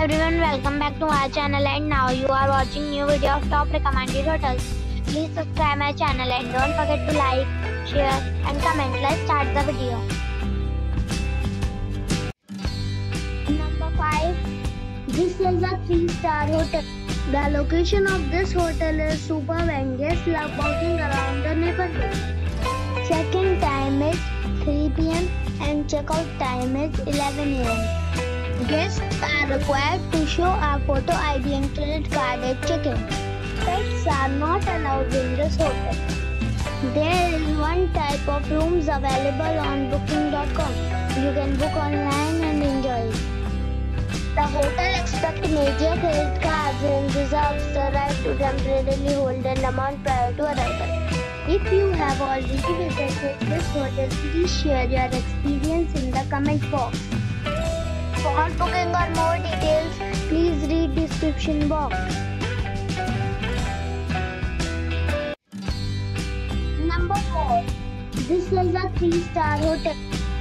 everyone, welcome back to our channel, and now you are watching new video of top recommended hotels. Please subscribe my channel and don't forget to like, share and comment. Let's start the video. Number 5. This is a 3-star hotel. The location of this hotel is superb and guests love walking around the neighborhood. Check-in time is 3 p.m. and check-out time is 11 a.m. Guests are required to show a photo ID and credit card at check-in. Pets are not allowed in this hotel. There is one type of rooms available on booking.com. You can book online and enjoy it. The hotel accepts major credit cards and reserves the right to temporarily hold an amount prior to arrival. If you have already visited this hotel, please share your experience in the comment box. For booking or more details, please read description box. Number 4. This is a 3-star hotel.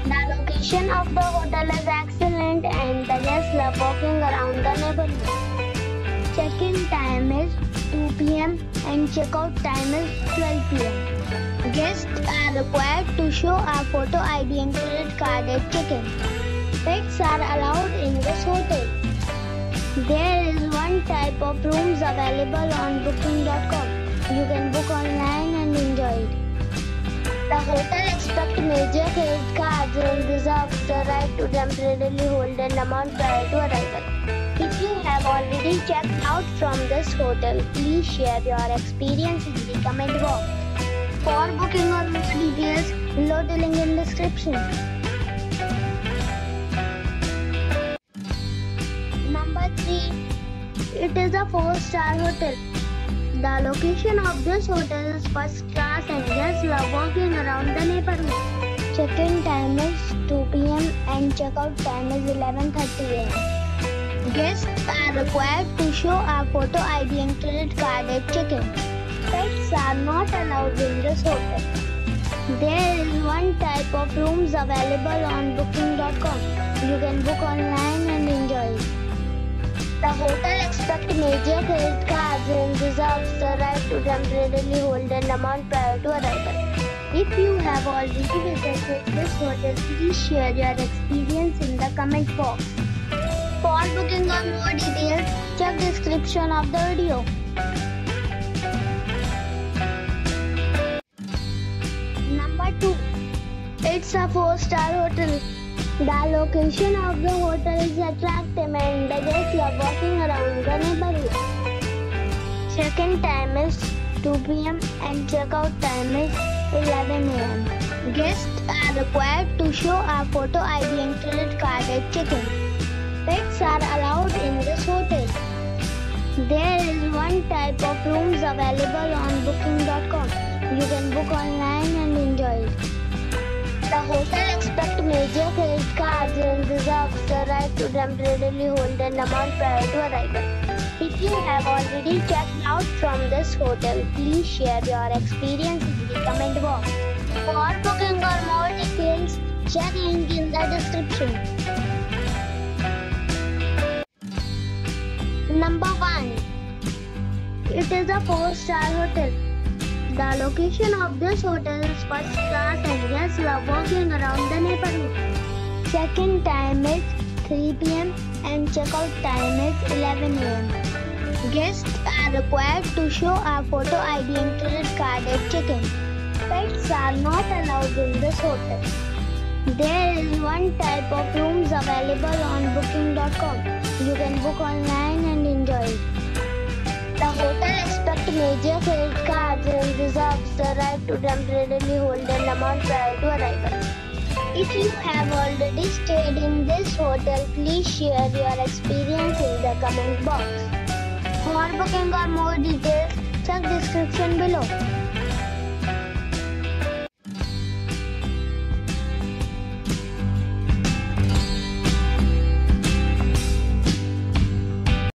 The location of the hotel is excellent and the guests love walking around the neighborhood. Check-in time is 2 p.m. and check-out time is 12 p.m. Guests are required to show a photo ID and credit card at check-in. Pets are allowed in this hotel. There is one type of rooms available on booking.com. You can book online and enjoy it. The hotel accepts major credit cards and reserves the right to temporarily hold an amount prior to arrival. If you have already checked out from this hotel, please share your experience in the comment box. For booking or more details, below the link in description. Number 3. It is a 4-star hotel. The location of this hotel is first class and guests love walking around the neighborhood. Check-in time is 2 p.m. and check-out time is 11:30 a.m. Guests are required to show a photo ID and credit card at check-in. Pets are not allowed in this hotel. There is one type of rooms available on booking.com. You can book online and enjoy it. The hotel accepts major credit cards and reserves the right to temporarily hold an amount prior to arrival. If you have already visited this hotel, please share your experience in the comment box. For booking or more details, check description of the video. Number 2. It's a 4-star hotel. The location of the hotel is attractive and the guests love walking around the neighborhood. Check-in time is 2 p.m. and check-out time is 11 a.m. Guests are required to show a photo ID and credit card at check-in. Pets are allowed in this hotel. There is one type of rooms available on booking.com. You can book online and enjoy it. The hotel accepts major credit cards and reserves the right to temporarily hold an amount prior to arrival. If you have already checked out from this hotel, please share your experience in the comment box. For booking or more details, check link in the description. Number 1. It is a 4-star hotel. The location of this hotel is first class and guests love walking around the neighborhood. Check-in time is 3 p.m. and check-out time is 11 a.m. Guests are required to show a photo ID and credit card at check-in. Pets are not allowed in this hotel. There is one type of rooms available on booking.com. You can book online and enjoy it. The hotel accepts major credit cards and reserves the right to temporarily hold an amount prior to arrival. If you have already stayed in this hotel, please share your experience in the comment box. For booking or more details, check description below.